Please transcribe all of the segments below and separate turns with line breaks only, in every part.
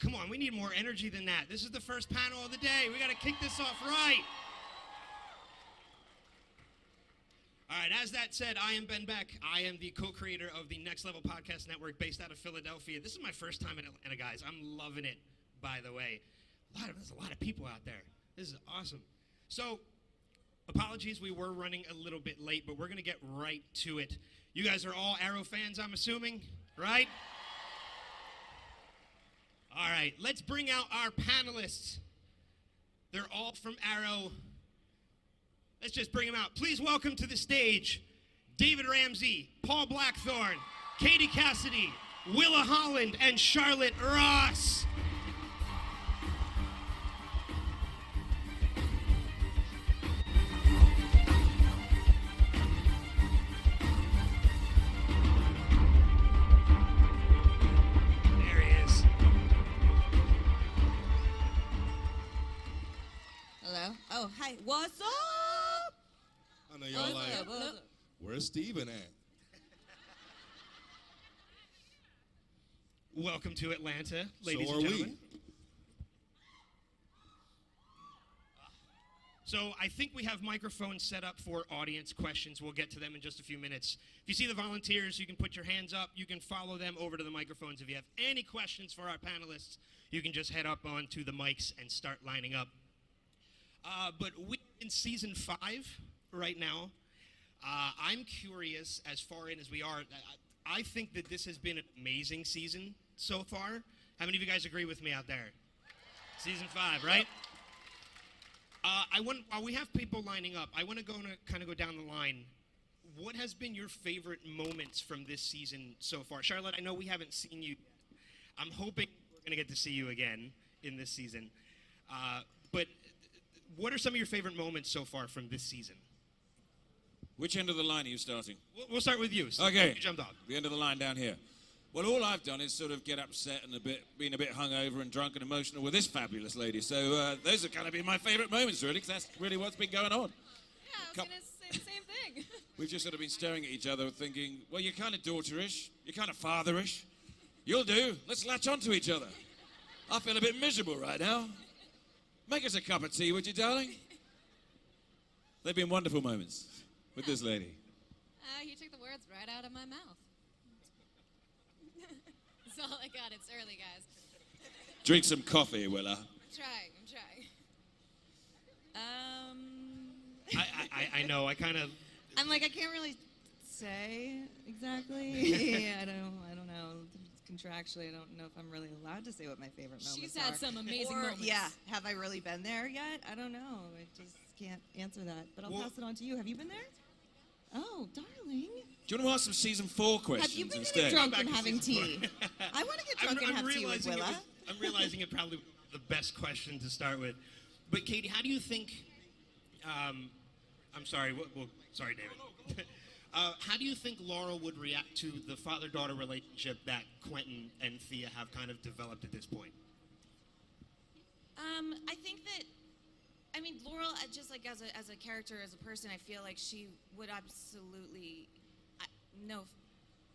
come on, we need more energy than that. This is the first panel of the day. We got to kick this off right. All right, as that said, I am Ben Beck. I am the co-creator of the Next Level Podcast Network based out of Philadelphia. This is my first time in Atlanta, guys. I'm loving it, by the way. There's a lot of people out there. This is awesome. So, apologies, we were running a little bit late, but we're going to get right to it. You guys are all Arrow fans, I'm assuming, right? All right, let's bring out our panelists. They're all from Arrow. Let's just bring them out. Please welcome to the stage David Ramsey, Paul Blackthorne, Katie Cassidy, Willa Holland, and Charlotte Ross.
Oh, hi. What's up?
I know y'all like, where's Steven at?
Welcome to Atlanta, ladies
So
and
are
gentlemen.
we.
So I think we have microphones set up for audience questions. We'll get to them in just a few minutes. If you see the volunteers, you can put your hands up. You can follow them over to the microphones. If you have any questions for our panelists, you can just head up onto the mics and start lining up. But we're in season 5 right now. I'm curious, as far in as we are, I think that this has been an amazing season so far. How many of you guys agree with me out there? Season 5, right? While we have people lining up, I want to kind of go down the line. What has been your favorite moments from this season so far? Charlotte, I know we haven't seen you. I'm hoping we're going to get to see you again in this season. But what are some of your favorite moments so far from this season?
Which end of the line are you starting?
We'll start with you. So
Okay.
You jumped off.
The end of the line down here. Well, all I've done is sort of get upset and being a bit hungover and drunk and emotional with this fabulous lady. So those have kind of been my favorite moments, really, because that's really what's been going on.
Yeah, I was going to say the same thing.
We've just sort of been staring at each other thinking, well, you're kind of daughterish, you're kind of fatherish. You'll do. Let's latch onto each other. I feel a bit miserable right now. Make us a cup of tea, would you, darling? They've been wonderful moments with this lady.
You took the words right out of my mouth. That's all I got. It's early, guys.
Drink some coffee, Willa.
I'm trying.
I know. I kind of.
I'm like, I can't really say exactly. I don't know. Contractually, I don't know if I'm really allowed to say what my favorite moments
She's
are.
had some amazing moments.
Yeah, have I really been there yet? I don't know. I just can't answer that. But I'll pass it on to you. Have you been there? Oh, darling.
Do you want to ask some season 4 questions
Have you been
instead?
getting drunk and having tea? I want to get drunk and have tea with Willa.
I'm realizing it probably the best question to start with. But Katie, how do you think? I'm sorry. Well, sorry, David. How do you think Laurel would react to the father-daughter relationship that Quentin and Thea have kind of developed at this point?
I think that, I mean, Laurel, just like as a character, as a person, I feel like she would absolutely,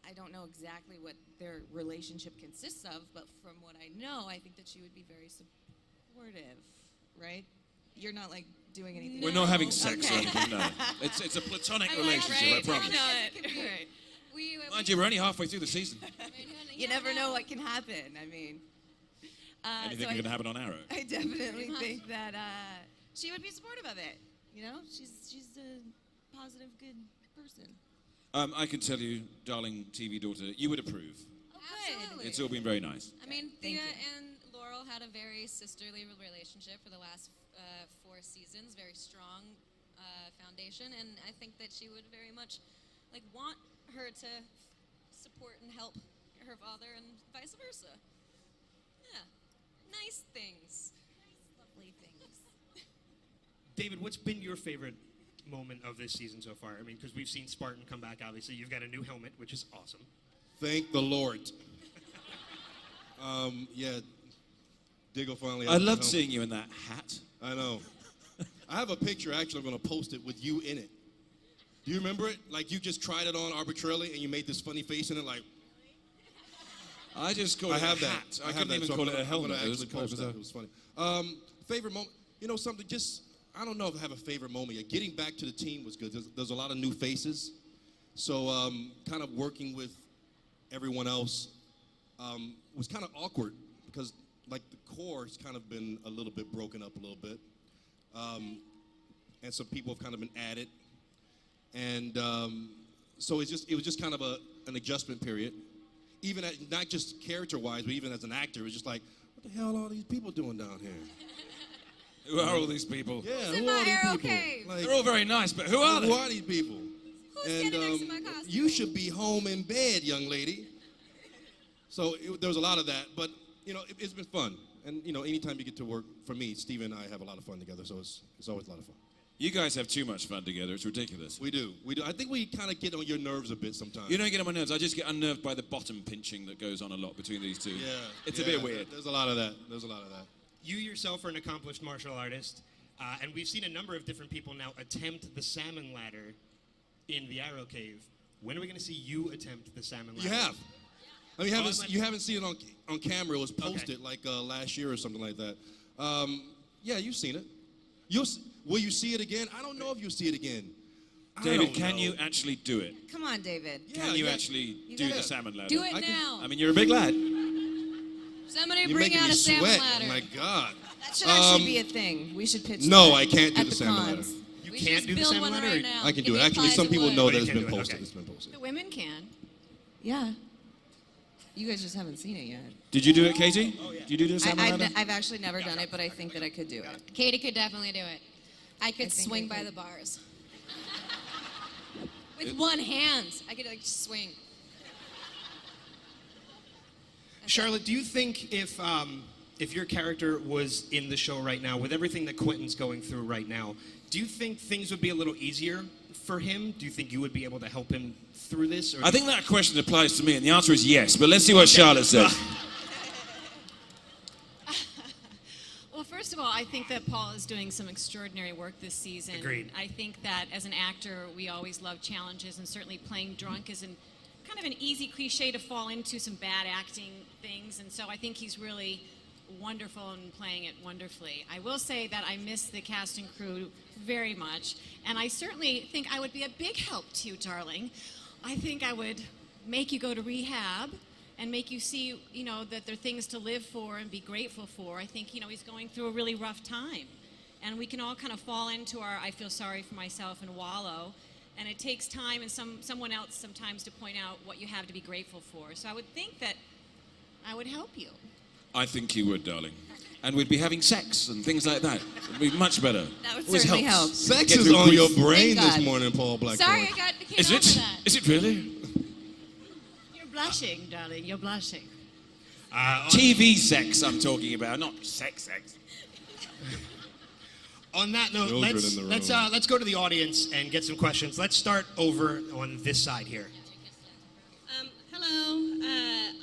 I don't know exactly what their relationship consists of, but from what I know, I think that she would be very supportive, right? You're not like doing anything.
We're not having sex
Okay.
or anything, no. It's a platonic
I like
relationship,
right.
I promise.
Right.
Mind you, we're only halfway through the season.
You never know what can happen. I mean,
Anything
so
can happen on Arrow.
I definitely think that she would be supportive of it. You know, she's a positive, good person.
I can tell you, darling TV daughter, you would approve.
Absolutely.
It's all been very nice.
I mean,
Thank
Thea
you.
and Laurel had a very sisterly relationship for the last 4 seasons, very strong foundation, and I think that she would very much want her to support and help her father and vice versa. Yeah, nice things, lovely things.
David, what's been your favorite moment of this season so far? I mean, because we've seen Spartan come back, obviously. You've got a new helmet, which is awesome.
Thank the Lord. Yeah, Diggle finally.
I loved seeing you in that hat.
I know. I have a picture, actually, I'm going to post it with you in it. Do you remember it? Like, you just tried it on arbitrarily and you made this funny face in it, like.
I just call
I
it
have
a
that.
hat. I
have
couldn't
that,
even
so
call
I'm
it a helmet.
gonna
It was
actually
quite
post that.
bizarre.
It was funny. Favorite moment? You know, something just, I don't know if I have a favorite moment yet. Getting back to the team was good. There's a lot of new faces. So kind of working with everyone else was kind of awkward because, like, the core has kind of been a little bit broken up a little bit. And some people have kind of been added. And so it was just kind of an adjustment period. Even not just character-wise, but even as an actor, it was just like, what the hell are all these people doing down here?
Who are all these people?
Yeah,
Who's in
who
my
are these
arrow
people?
cave?
Like,
They're all very nice, but who are
who
they?
are these people?
Who's
And
standing next to my costume?
you should be home in bed, young lady. So there was a lot of that, but you know, it's been fun. And you know, anytime you get to work, for me, Steve and I have a lot of fun together, so it's always a lot of fun.
You guys have too much fun together. It's ridiculous.
We do. I think we kind of get on your nerves a bit sometimes.
You don't get on my nerves. I just get unnerved by the bottom pinching that goes on a lot between these two.
Yeah.
It's a
yeah,
bit weird.
There's a lot of that.
You yourself are an accomplished martial artist, and we've seen a number of different people now attempt the salmon ladder in the arrow cave. When are we going to see you attempt the salmon ladder?
You have. I mean, you haven't seen it on camera. It was
Okay.
posted like last year or something like that. Yeah, you've seen it. Will you see it again? I don't know if you'll see it again. I
David,
don't
can
know.
you actually do it?
Come on, David.
Yeah,
Can you
yeah.
actually
You
do
gotta
the salmon ladder?
Do it
I can-
now.
I mean, you're a big lad.
Somebody
You're
bring
making
out
me
a salmon
sweat.
ladder.
My God.
That should actually be a thing. We should pitch
No,
that
I can't do
at
the salmon ladder.
cons.
You
We
can't
just
do the
build
salmon
one
ladder?
right now.
I can
Give
do
me
it. Actually,
plies
some
of
people
wood.
know
Oh,
that
you
it's
can
been
do it,
posted.
okay.
It's been posted.
The women can.
Yeah. You guys just haven't seen it yet.
Did you do it, Katie? Did you do the salmon ladder?
I've actually never done it, but I think that I could do it.
Katie could definitely do it. I could
think
swing
I
by
could.
the bars. With one hand. I could like swing.
Charlotte, do you think if your character was in the show right now, with everything that Quentin's going through right now, do you think things would be a little easier for him? Do you think you would be able to help him through this? Or
I think that question applies to me, and the answer is yes. But let's see what Charlotte says.
Well, first of all, I think that Paul is doing some extraordinary work this season.
Agreed.
I think that as an actor, we always love challenges, and certainly playing drunk is kind of an easy cliche to fall into some bad acting things. And so I think he's really wonderful and playing it wonderfully. I will say that I miss the cast and crew very much, and I certainly think I would be a big help to you, darling. I think I would make you go to rehab and make you see, you know, that there are things to live for and be grateful for. I think, you know, he's going through a really rough time. And we can all kind of fall into our I feel sorry for myself and wallow. And it takes time and someone else sometimes to point out what you have to be grateful for. So I would think that I would help you.
I think you would, darling. And we'd be having sex and things like that. It'd be much better.
That would
Always
certainly
helps.
help.
Sex
Get
is
through
on
grief.
your brain
Thank
this
God.
morning, Paul Blackthorne.
Sorry, I came
Is
over
it?
that.
Is it really?
You're blushing, darling. You're blushing.
TV sex I'm talking about, not sex.
On that note,
Children
let's
in the room.
let's go to the audience and get some questions. Let's start over on this side here.
Hello.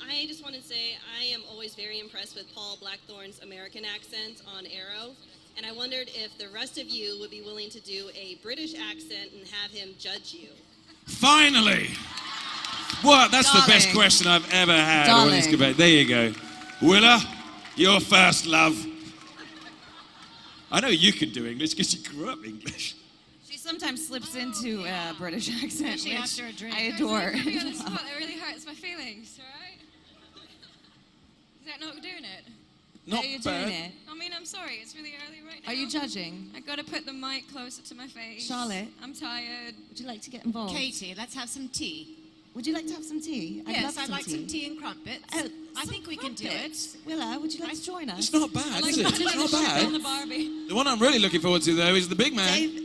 I just want to say I am always very impressed with Paul Blackthorne's American accent on Arrow, and I wondered if the rest of you would be willing to do a British accent and have him judge you.
Finally! What? That's the best
Darling.
question I've ever had on this
Darling.
debate. There you go. Willa, your first love. I know you can do English because you grew up English.
She sometimes slips into a British accent,
Especially
which
after a drink.
I adore.
Guys, really put me on the spot. It really hurts my feelings, alright? Is that not doing it?
Not
Are you
bad.
doing it?
I mean, I'm sorry, it's really early right now.
Are you judging?
I gotta put the mic closer to my face.
Charlotte?
I'm tired.
Would you like to get involved?
Katie, let's have some tea.
Would you like to have some tea?
Yes, I'd like some tea and crumpets.
Oh,
I
some
think we can do it.
crumpets. Willa, would you like to join us?
It's not bad, is it?
Like
It's not
the
bad.
Barbie.
The one I'm really looking forward to, though, is the big man.
Dave,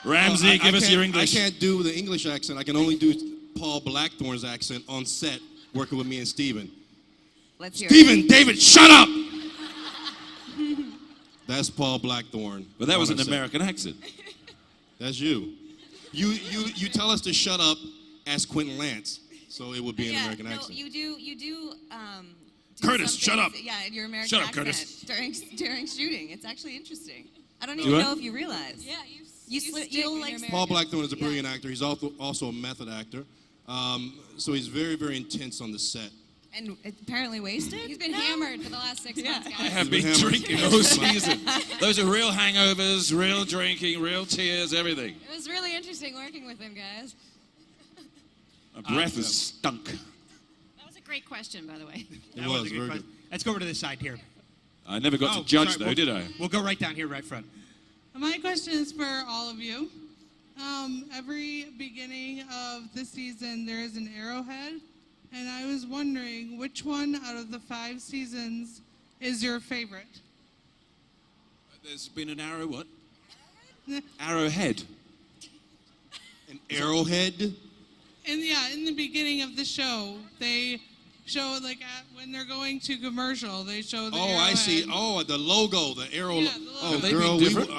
Ramsey, give us your English.
I can't do the English accent. I can only do Paul Blackthorne's accent on set, working with me and Steven.
let's hear
Steven, David, shut up! That's Paul Blackthorne.
But that was
on
an
the set.
American accent.
That's you. You tell us to shut up as Quentin Lance, so it would be an
yeah,
American
no,
accent.
you do do
Curtis,
some
shut
things-
up.
Yeah, in your American
Shut up,
accent
Curtis.
during shooting. It's actually interesting. I don't
Do
even
what?
know if you realize.
Yeah,
You don't like
Paul Blackthorne is a
Yeah.
brilliant actor. He's also a method actor. So he's very, very intense on the set.
And apparently wasted?
He's been hammered for the last 6 months,
I
guys.
have been drinking all season. Those are real hangovers, real drinking, real tears, everything.
It was really interesting working with him, guys.
My breath is stunk.
That was a great question, by the way.
It was
a good
very
question.
good.
Let's go over to this side here.
I never got
Oh,
to judge,
sorry,
though, did I?
We'll go right down here, right front.
My question is for all of you. Every beginning of the season, there is an arrowhead, and I was wondering which one out of the 5 seasons is your favorite?
There's been an arrow, what? Arrowhead.
An arrowhead.
In the beginning of the show, they show when they're going to commercial, they show the
Oh,
arrowhead.
I see. Oh, the logo, the arrow.
Yeah, the logo.
Oh,
They've
girl,
been different.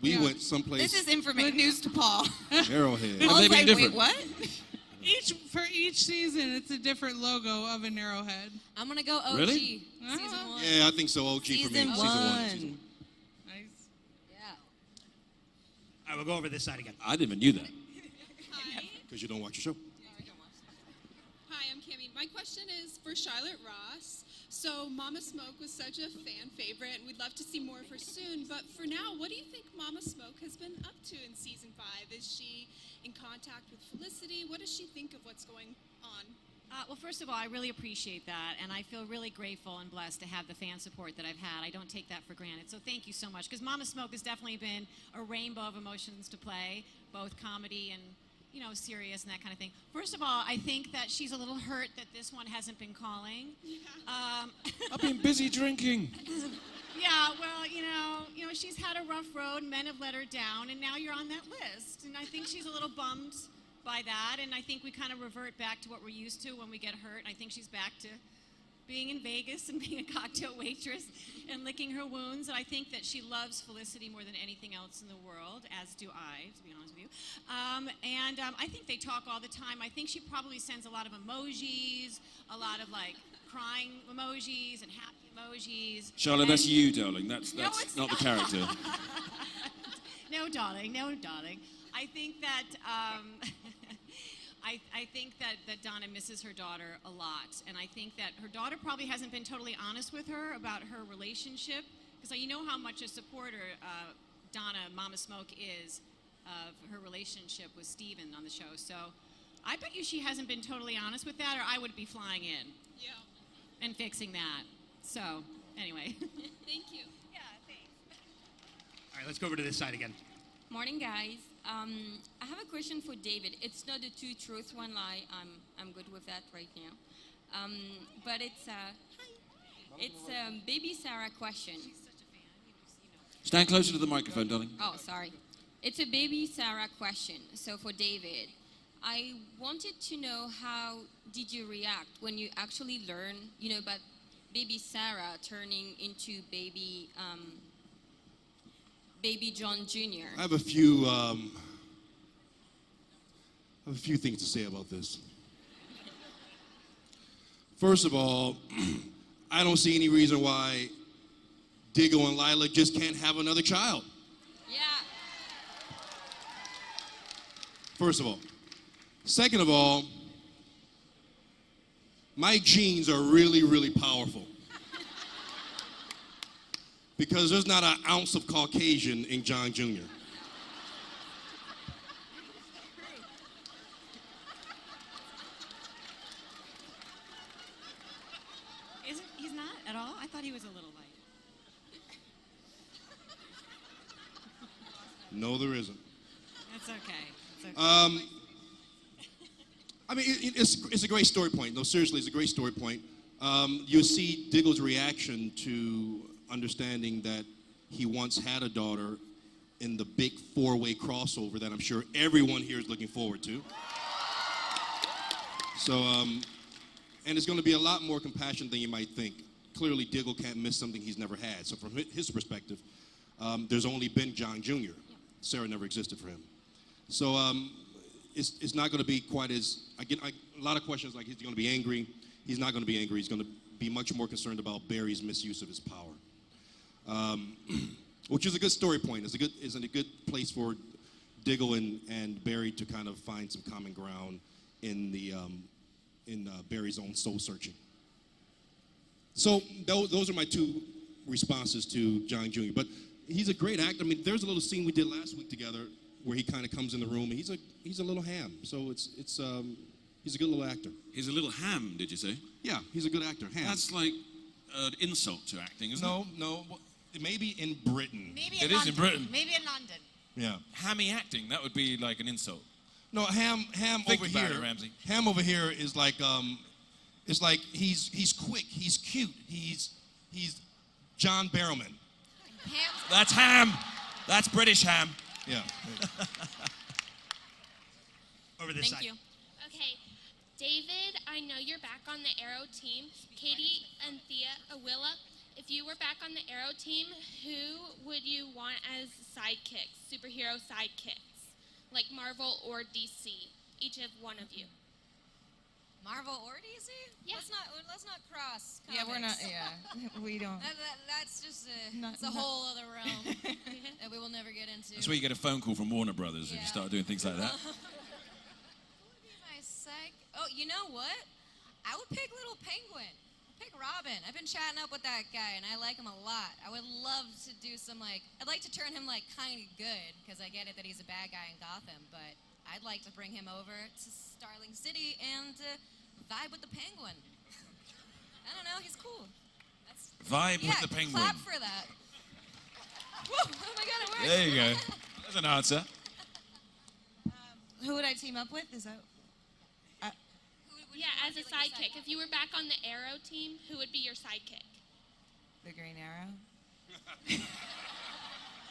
we
Yeah.
went someplace.
This is information news to Paul.
Arrowhead.
Have they
Paul's
been
like,
different?
wait, what?
For each season, it's a different logo of an arrowhead.
I'm going to go OG.
Really?
Season 1.
Yeah, I think so. OG for me.
Season
Season one.
one.
Nice.
Yeah.
All right, we'll go over this side again.
I didn't even knew that.
Because you don't watch your show.
Hi, I'm Cammie. My question is for Charlotte Ross. So Mama Smoke was such a fan favorite, and we'd love to see more of her soon. But for now, what do you think Mama Smoke has been up to in season 5? Is she in contact with Felicity? What does she think of what's going on?
Well, first of all, I really appreciate that, and I feel really grateful and blessed to have the fan support that I've had. I don't take that for granted, so thank you so much, because Mama Smoke has definitely been a rainbow of emotions to play, both comedy and, serious and that kind of thing. First of all, I think that she's a little hurt that this one hasn't been calling.
I've been busy drinking.
Yeah, well, she's had a rough road, men have let her down, and now you're on that list, and I think she's a little bummed by that, and I think we kind of revert back to what we're used to when we get hurt, and I think she's back to being in Vegas and being a cocktail waitress and licking her wounds, and I think that she loves Felicity more than anything else in the world, as do I, to be honest with you. I think they talk all the time. I think she probably sends a lot of emojis, a lot of, crying emojis and happy emojis.
Charlotte, that's you, darling. That's
No, it's
not the character.
No, darling. I think that I think that Donna misses her daughter a lot, and I think that her daughter probably hasn't been totally honest with her about her relationship, because you know how much a supporter Donna Mama Smoke is of her relationship with Steven on the show. So I bet you she hasn't been totally honest with that, or I would be flying in
Yeah.
and fixing that. So anyway.
Thank you.
Yeah, thanks.
All right, let's go over to this side again.
Morning, guys. I have a question for David. It's not a two truths, one lie. I'm good with that right now. But it's a baby Sarah question.
Stand closer to the microphone, darling.
Oh, sorry. It's a baby Sarah question. So for David, I wanted to know how did you react when you actually learned, about baby Sarah turning into baby John Jr.
I have a few things to say about this. First of all, I don't see any reason why Diggle and Lila just can't have another child.
Yeah.
First of all. Second of all, my genes are really, really powerful. Because there's not an ounce of Caucasian in John Jr.
He's not at all? I thought he was a little light.
No, there isn't.
That's okay. It's okay.
I mean, it's a great story point. No, seriously, it's a great story point. You see Diggle's reaction to understanding that he once had a daughter in the big four-way crossover that I'm sure everyone here is looking forward to. So, and it's going to be a lot more compassionate than you might think. Clearly, Diggle can't miss something he's never had. So from his perspective, there's only been John Jr. Sarah never existed for him. So it's not going to be quite as, I get a lot of questions like, he's going to be angry. He's not going to be angry. He's going to be much more concerned about Barry's misuse of his power, which is a good story point. It's a good place for Diggle and Barry to kind of find some common ground in Barry's own soul searching. So those are my two responses to John Jr. But he's a great actor. I mean, there's a little scene we did last week together where he kind of comes in the room. And he's a little ham. So he's a good little actor.
He's a little ham, did you say?
Yeah, he's a good actor. Ham.
That's like an insult to acting, isn't it?
No. Maybe in Britain.
Maybe
It is in Britain.
Maybe in London.
Yeah.
Hammy acting, that would be like an insult.
No, ham
Think
over
about
here.
it, Ramsey.
Ham over here is like it's like he's quick, he's cute, he's John Barrowman.
That's ham. That's British ham.
Yeah.
Over this
Thank
side.
you.
Okay, David, I know you're back on the Arrow team. Katie and Willa, if you were back on the Arrow team, who would you want as sidekicks, superhero sidekicks, like Marvel or DC? Each of one of you.
Marvel or DC?
Yeah.
Let's not cross.
Yeah, we're not.
comics.
Yeah, we don't.
That's just
Not-
it's a
not-
whole other realm that we will never get into.
That's where you get a phone call from Warner Brothers if you start doing things like that.
Who would be my psych? Oh, you know what? I would pick Little Penguin. Pick Robin. I've been chatting up with that guy, and I like him a lot. I would love to do some I'd like to turn him kind of good, because I get it that he's a bad guy in Gotham, but I'd like to bring him over to Starling City and vibe with the Penguin. I don't know. He's cool.
Vibe with the Penguin.
Clap for that. Woo, oh my God, it worked.
There you go. That's an answer.
Who would I team up with? Is that?
Yeah, as a sidekick. If you were back on the Arrow team, who would be your sidekick?
The Green Arrow?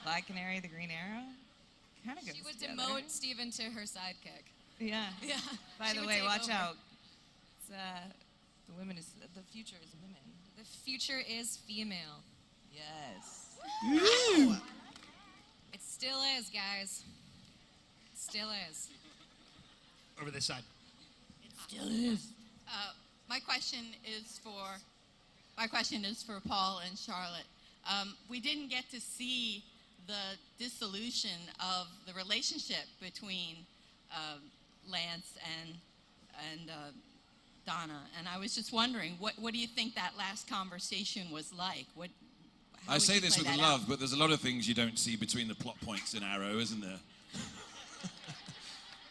Black Canary, the Green Arrow? Kind of goes
She would
together.
demote Steven to her sidekick.
Yeah.
Yeah.
By
She
the
would
way,
take
watch
over.
out. It's, the future is women.
The future is female.
Yes.
It still is, guys. It still is.
Over this side.
My question is for Paul and Charlotte. We didn't get to see the dissolution of the relationship between Lance and Donna, and I was just wondering, what do you think that last conversation was like? How
I
would
say
you
this
play
with
that
love,
out?
but there's a lot of things you don't see between the plot points in Arrow, isn't there?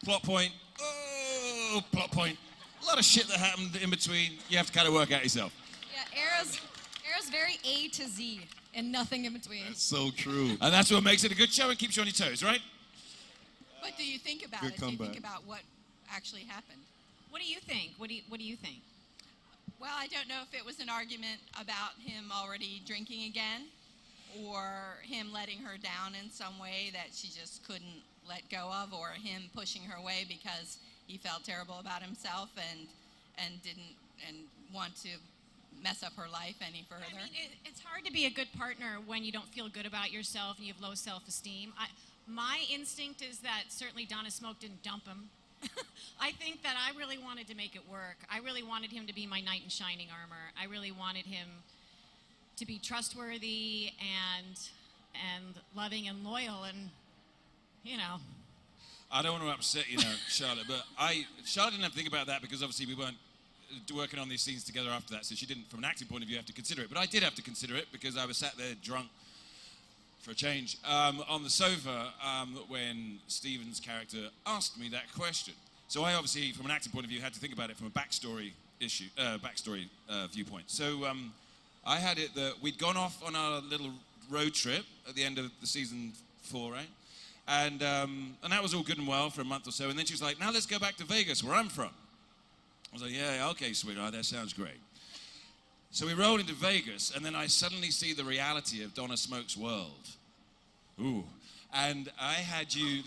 Plot point. Oh, plot point. A lot of shit that happened in between. You have to kind of work out yourself.
Yeah, Arrow's very A to Z and nothing in between.
So true.
And that's what makes it a good show and keeps you on your toes, right?
What do you think about
Good
it? Do you
comeback.
think about what actually happened?
What do you think? What do you think?
Well, I don't know if it was an argument about him already drinking again or him letting her down in some way that she just couldn't let go of, or him pushing her away because he felt terrible about himself and didn't want to mess up her life any further.
I mean, it's hard to be a good partner when you don't feel good about yourself and you have low self-esteem. My instinct is that certainly Donna Smoke didn't dump him. I think that I really wanted to make it work. I really wanted him to be my knight in shining armor. I really wanted him to be trustworthy and loving and loyal, and
I don't want to upset you now, Charlotte, but Charlotte didn't have to think about that because obviously we weren't working on these scenes together after that, so she didn't, from an acting point of view, have to consider it. But I did have to consider it because I was sat there drunk for a change on the sofa when Stephen's character asked me that question. So I obviously, from an acting point of view, had to think about it from a backstory viewpoint. So I had it that we'd gone off on our little road trip at the end of the season 4, right? And that was all good and well for a month or so. And then she was like, now let's go back to Vegas, where I'm from. I was like, yeah, okay, sweetheart, that sounds great. So we roll into Vegas, and then I suddenly see the reality of Donna Smoke's world. Ooh. And I had you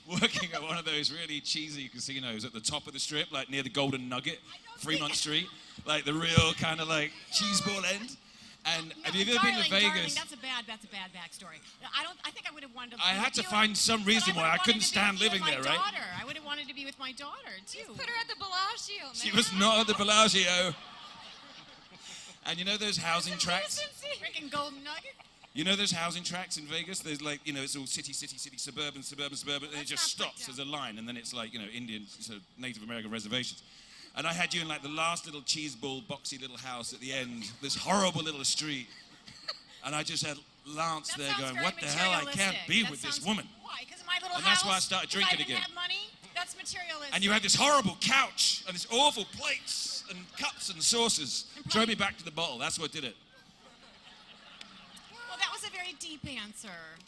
working at one of those really cheesy casinos at the top of the strip, like near the Golden Nugget, Fremont Street. Like the real kind of like cheeseball end. And have you ever been to
Darling,
Vegas?
that's a bad backstory. I think I would have wanted to.
I had to
be
find
with-
some reason
but
why I
would've
couldn't
wanted to
stand
be with
living
my
there, right?
daughter. I would have wanted to be with my daughter too.
Put her at the Bellagio, man.
She was not at the Bellagio. And you know those housing tracts?
Freaking Golden Nugget.
You know those housing tracts in Vegas? There's like, it's all city, suburban, and it just stops as a line, and then it's like, Indian, so Native American reservations. And I had you in like the last little cheese ball, boxy little house at the end, this horrible little street. And I just had Lance
That
there
sounds
going,
very
what the hell, I can't
materialistic.
be
That
with this
sounds-
woman.
Why? Because of my little
And
house?
that's why I started
'Cause
drinking
I didn't
again.
have money? That's materialistic.
And you had this horrible couch and this awful plates and cups and saucers. Drove me back to the bottle. That's what did it.
Well, that was a very deep answer.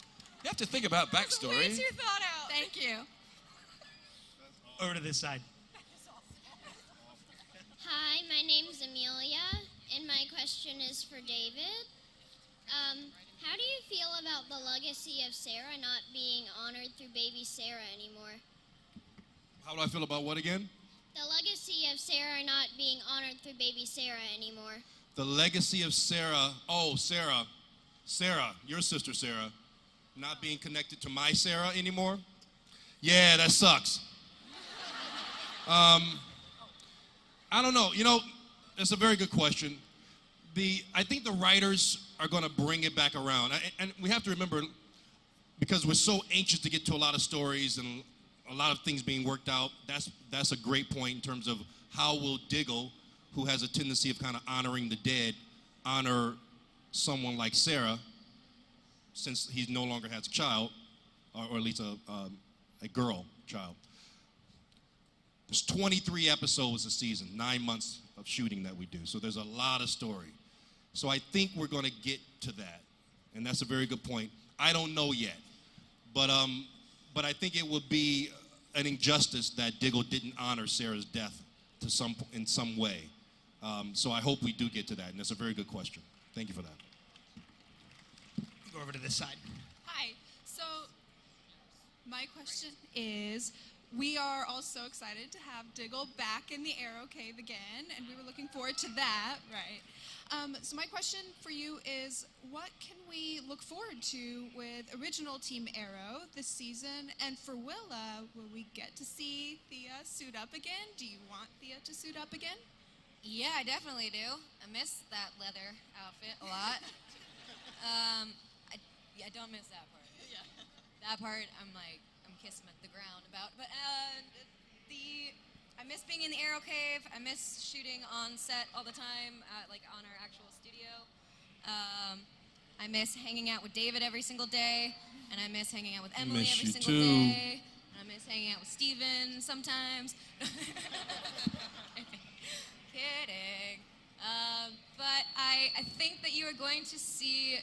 You have to think about backstory.
Way too thought out. Thank you.
Over to this side.
Hi, my name's Amelia, and my question is for David. How do you feel about the legacy of Sarah not being honored through baby Sarah anymore?
How do I feel about what again?
The legacy of Sarah not being honored through baby Sarah anymore.
The legacy of Sarah. Oh, Sarah. Sarah, your sister Sarah, not being connected to my Sarah anymore. Yeah, that sucks. I don't know. You know, it's a very good question. I think the writers are going to bring it back around. And we have to remember, because we're so anxious to get to a lot of stories and a lot of things being worked out, that's a great point in terms of how will Diggle, who has a tendency of kind of honoring the dead, honor someone like Sarah, since he no longer has a child, or at least a girl child. There's 23 episodes a season, 9 months of shooting that we do. So there's a lot of story. So I think we're going to get to that. And that's a very good point. I don't know yet. But I think it would be an injustice that Diggle didn't honor Sarah's death in some way. So I hope we do get to that. And that's a very good question. Thank you for that.
Go over to this side.
Hi. So my question is, we are all so excited to have Diggle back in the Arrow Cave again, and we were looking forward to that, right? So my question for you is, what can we look forward to with original Team Arrow this season? And for Willa, will we get to see Thea suit up again? Do you want Thea to suit up again?
Yeah, I definitely do. I miss that leather outfit a lot. I don't miss that part. Yeah. That part, I'm kissing at the ground about. But I miss being in the Arrow Cave. I miss shooting on set all the time, like on our actual studio. I miss hanging out with David every single day, and I miss hanging out with Emily
Miss
every
you
single
too.
day. And I miss hanging out with Steven sometimes. Kidding. But I think that you are going to see.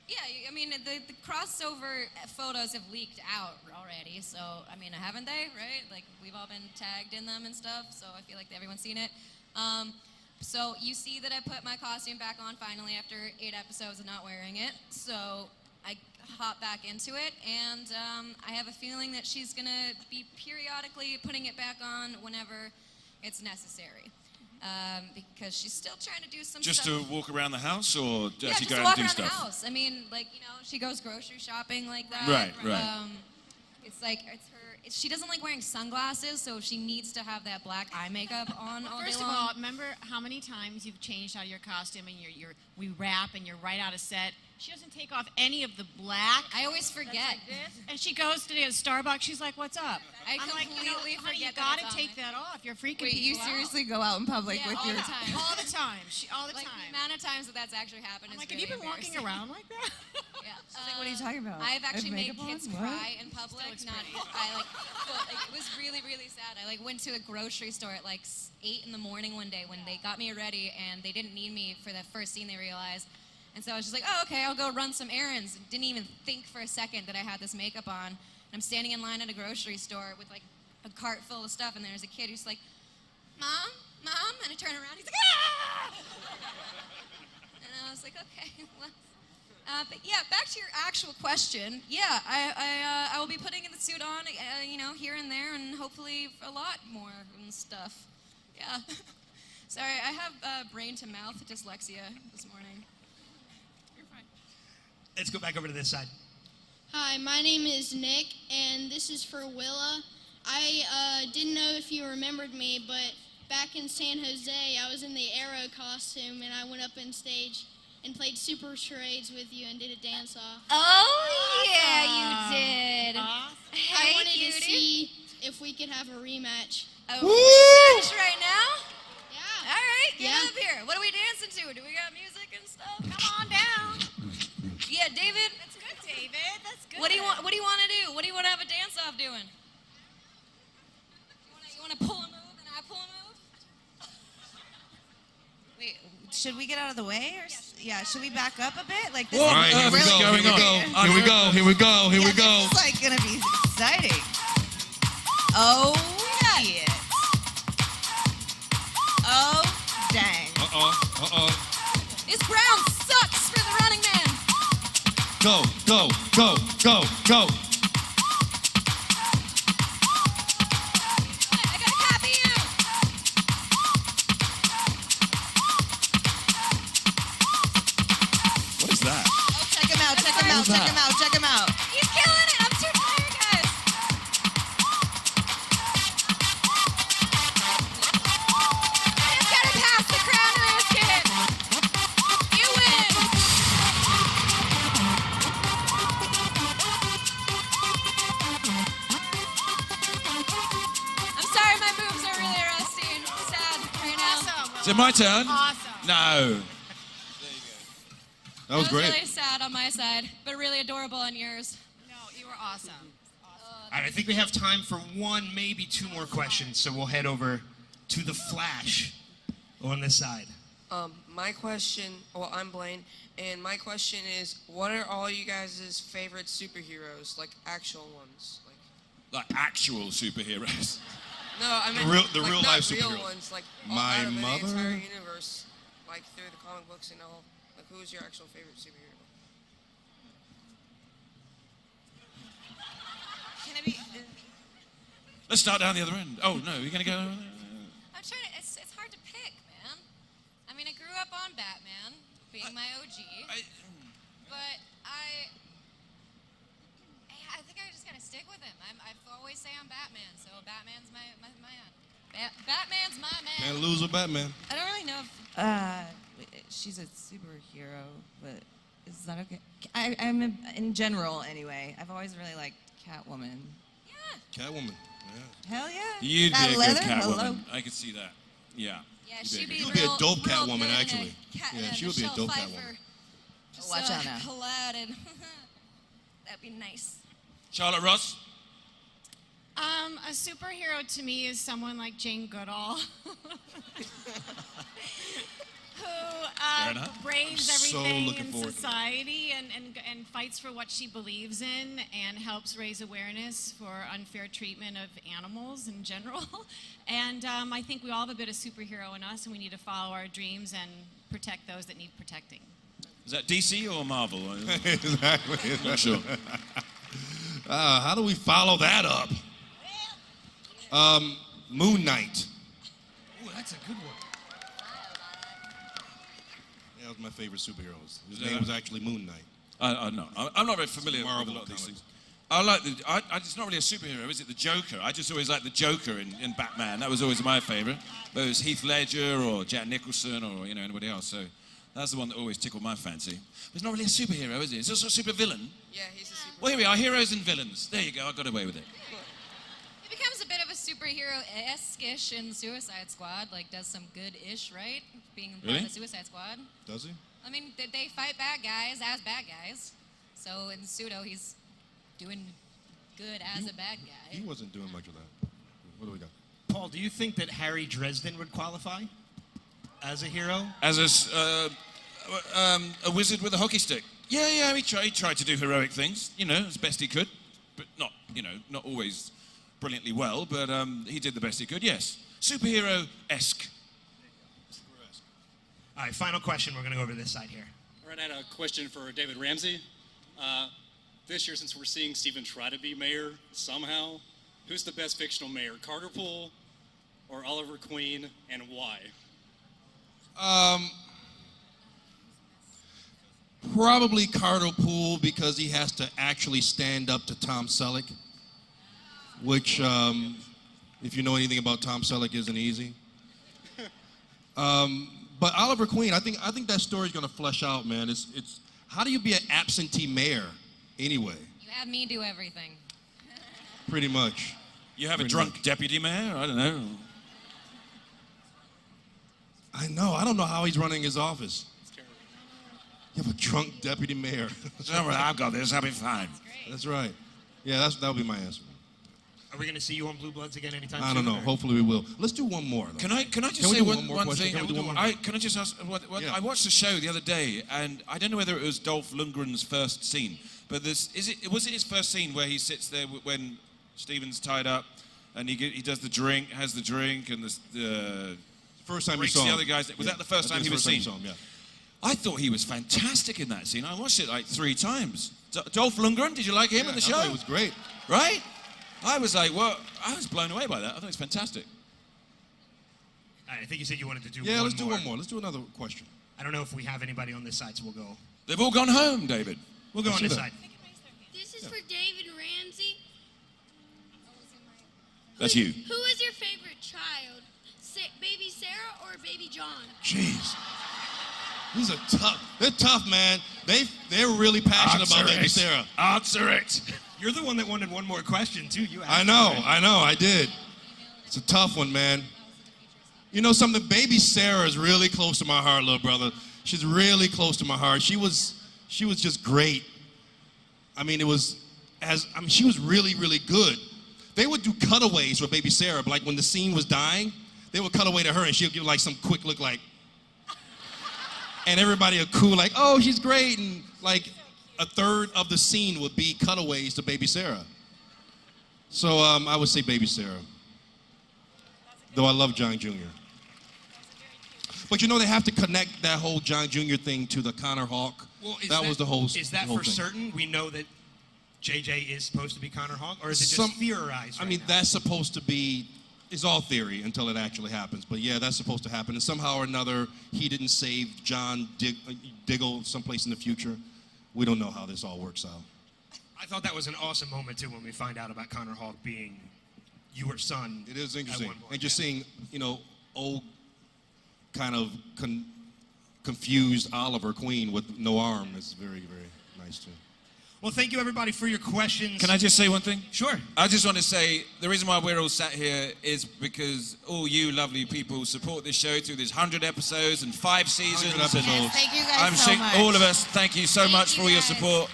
Yeah, I mean, the crossover photos have leaked out already, so, I mean, haven't they, right? Like, we've all been tagged in them and stuff, so I feel like everyone's seen it. So you see that I put my costume back on finally after 8 episodes of not wearing it, so I hop back into it, and I have a feeling that she's going to be periodically putting it back on whenever it's necessary. Because she's still trying to do some
Just
stuff.
to walk around the house, or
Yeah,
actually
just
go
to
out
walk
and do
around
stuff?
the house. I mean, like, you know, she goes grocery shopping like that.
Right.
It's like, she doesn't like wearing sunglasses, so she needs to have that black eye makeup on all
First
day
of
long.
all, remember how many times you've changed out of your costume and we wrap and you're right out of set. She doesn't take off any of the black.
I always forget.
Like this. And she goes today to Starbucks. She's like, "What's up?"
I
I'm like,
completely
honey,
forget
you
that
gotta
it's on
take
me.
that off. You're freaking
Wait, you
people out.
seriously go out in public
Yeah,
with
all
your...
the time.
all the time. All the
Like,
time.
the amount of times that's actually happened
I'm
is
like, have
really
you been walking
embarrassing.
around like that?
Yeah.
What are you talking about?
I've actually
With
made
makeup
kids
on? What?
cry in public. It was really, really sad. I went to a grocery store at 8 in the morning one day when they got me ready and they didn't need me for the first scene. They realized, and so I was just like, oh, okay, I'll go run some errands. Didn't even think for a second that I had this makeup on. And I'm standing in line at a grocery store with a cart full of stuff, and there's a kid who's like, Mom, and I turn around, he's like, ah! And I was like, okay, well. But yeah, back to your actual question. Yeah, I will be putting the suit on, here and there, and hopefully a lot more and stuff. Yeah. Sorry, I have brain to mouth dyslexia this morning. You're fine.
Let's go back over to this side.
Hi, my name is Nick, and this is for Willa. I didn't know if you remembered me, but back in San Jose, I was in the Arrow costume, and I went up on stage and played super charades with you and did a dance off.
Oh, yeah, you did.
Awesome.
Hey,
I wanted
cutie.
to see if we could have a rematch.
Oh, rematch right now?
Yeah.
All right, get
Yeah.
up here. What are we dancing to? Do we got music and stuff? Come on down. Yeah, David.
That's good, David. That's good.
What do you want? What do you want to do? What do you want to have a dance off doing? You want to pull a move and I pull a move?
Wait, should we get out of the way? Or yeah, should we back up a bit? Like this
All
is
right, here we
really
go. Here we go. Here we go. Here we go. Here we go.
This is like gonna be exciting. Oh shit. Oh dang.
This ground sucks for the running man.
Go, go, go, go, go.
I gotta copy you.
What is that?
Oh, check him out, check him out, check him out, check him out.
He's killing it. I'm too tired, guys. I just gotta pass the crown to this kid. You win. I'm sorry, my boobs are really rusty and sad right now.
Is it my turn?
Awesome.
No.
That was great.
really sad on my side, but really adorable on yours.
No, you were awesome.
All right, I think we have time for one, maybe two more questions, so we'll head over to the Flash on this side.
My question, well, I'm Blaine, and my question is, what are all you guys' favorite superheroes, like actual ones?
Like actual superheroes.
No, I mean
The real
not
life
real
superheroes.
ones, like
My
out of
mother?
the entire universe, like through the comic books and all. Like, who's your actual favorite superhero?
Can it be?
Let's start down the other end. Oh no, you're gonna go.
I'm trying to, it's hard to pick, man. I mean, I grew up on Batman, being my OG, but I think I just gotta stick with him. I always say I'm Batman, so Batman's my man. Batman's my man.
Can't lose a Batman.
I don't really know if she's a superhero, but is that okay? I'm in general anyway. I've always really liked Catwoman.
Catwoman. Yeah.
Hell yeah.
You'd
That
be a
leather?
good Catwoman.
Hello.
I could see that. Yeah.
Yeah,
You'd
she'd
a
be
She
good-
would be a
real-
dope
real
Catwoman,
good in a
actually. Yeah, she would be a
Michelle
dope
Pfeiffer.
Catwoman.
Just,
Watch out now.
Aladdin. That'd be nice.
Charlotte Ross.
A superhero to me is someone like Jane Goodall,
Fair
who
enough.
braves
So
everything
looking
in
forward to that.
society and fights for what she believes in and helps raise awareness for unfair treatment of animals in general. And I think we all have a bit of superhero in us, and we need to follow our dreams and protect those that need protecting.
Is that DC or Marvel?
Exactly.
Not sure.
How do we follow that up? Moon Knight.
Ooh, that's a good one.
That was my favorite superheroes. His
Yeah.
name was actually Moon Knight.
No, I'm not very familiar with a
Marvel
lot of these
comics.
things. I like it's not really a superhero, is it? The Joker. I just always liked the Joker in Batman. That was always my favorite. Whether it was Heath Ledger or Jack Nicholson or anybody else. So that's the one that always tickled my fancy. But it's not really a superhero, is it? It's also a super villain.
Yeah, he's a super.
Well, here we are, heroes and villains. There you go. I got away with it.
He becomes a bit of a superhero-esque-ish in Suicide Squad. Like, does some good-ish, right? Being part
Really?
of the Suicide Squad.
Does he?
I mean, they fight bad guys as bad guys. So in pseudo, he's doing good as a bad guy.
He wasn't doing much of that. What do we got?
Paul, do you think that Harry Dresden would qualify as a hero?
As a wizard with a hockey stick. Yeah, he tried to do heroic things, as best he could. But not, not always brilliantly well, but he did the best he could, yes. Superhero-esque.
All right, final question. We're going to go over to this side here.
All right, I had a question for David Ramsey. This year, since we're seeing Stephen try to be mayor somehow, who's the best fictional mayor, Carter Poole or Oliver Queen, and why?
Probably Carter Poole because he has to actually stand up to Tom Selleck, which, if you know anything about Tom Selleck, isn't easy. But Oliver Queen, I think that story's gonna flesh out, man. It's how do you be an absentee mayor anyway?
You have me do everything.
Pretty much.
You have a
Pretty
drunk
much.
deputy mayor? I don't know.
I know. I don't know how he's running his office. You have a drunk deputy mayor.
Don't worry, I've got this. I'll be fine.
That's right. Yeah, that'll be my answer.
Are we going to see you on Blue Bloods again anytime
I
soon?
don't know.
or-
Hopefully we will. Let's do one more. Though.
Can I just
Can we
say
do
one
one more
one
question?
thing?
Can we do one more?
Can I just ask?
Yeah.
I watched the show the other day, and I don't know whether it was Dolph Lundgren's first scene, but was it his first scene where he sits there when Steven's tied up, and he does the drink, has the drink, and the
First time you
breaks
saw
the
him.
other guys. Was
Yeah,
that the first
I
time
think
he
it's
was
the first
seen?
time you saw him,
I thought he was fantastic in that scene. I watched it like 3 times. Dolph Lundgren, did you like him in the
I
show?
thought it was great.
Right? I was like, well, I was blown away by that. I thought it was fantastic.
I think you said you wanted to do
Yeah,
one
let's do
more.
one more. Let's do another question.
I don't know if we have anybody on this side, so we'll go.
They've all gone home, David.
We'll go
Let's
on
do
this
that.
side.
This is for David Ramsey.
That's you.
Who is your favorite child? Baby Sarah or Baby John?
Jeez. These are tough. They're tough, man. They're really passionate about Baby Sarah.
Answer it.
You're the one that wanted one more question, too. You asked
I know, I did. It's a tough one, man. You know something? Baby Sarah is really close to my heart, little brother. She's really close to my heart. She was just great. I mean, she was really, really good. They would do cutaways for Baby Sarah, but like when the scene was dying, they would cut away to her and she'll give like some quick look like, and everybody would cool like, oh, she's great. And like a third of the scene would be cutaways to Baby Sarah. So I would say Baby Sarah. Though I love John Jr. But you know, they have to connect that whole John Jr. thing to the Connor Hawk.
Well,
that was the whole
Is that
whole
for
thing.
certain? We know that JJ is supposed to be Connor Hawk, or is it just
Some-
theorized?
I
right
mean,
now?
that's supposed to be, it's all theory until it actually happens. But yeah, that's supposed to happen. And somehow or another, he didn't save John Diggle someplace in the future. We don't know how this all works out.
I thought that was an awesome moment, too, when we find out about Connor Hawk being your son.
It is interesting.
At one point,
And just seeing, old kind of confused Oliver Queen with no arm is very, very nice too.
Well, thank you, everybody, for your questions.
Can I just say one thing?
Sure.
I just want to say the reason why we're all sat here is because all you lovely people support this show through these 100 episodes and 5 seasons.
100 episodes.
Yes, thank you guys
I'm
so
sure
much.
all of us, thank you so
Thank
much
you
for all your
guys.
support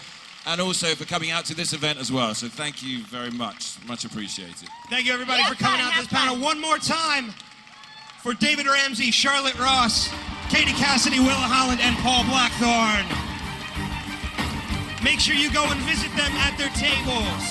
and also for coming out to this event as well. So thank you very much. Much appreciated.
Thank you, everybody,
Have
for coming
fun,
out to this
have
panel
fun.
one more time. For David Ramsey, Charlotte Ross, Katie Cassidy, Willa Holland, and Paul Blackthorne. Make sure you go and visit them at their tables.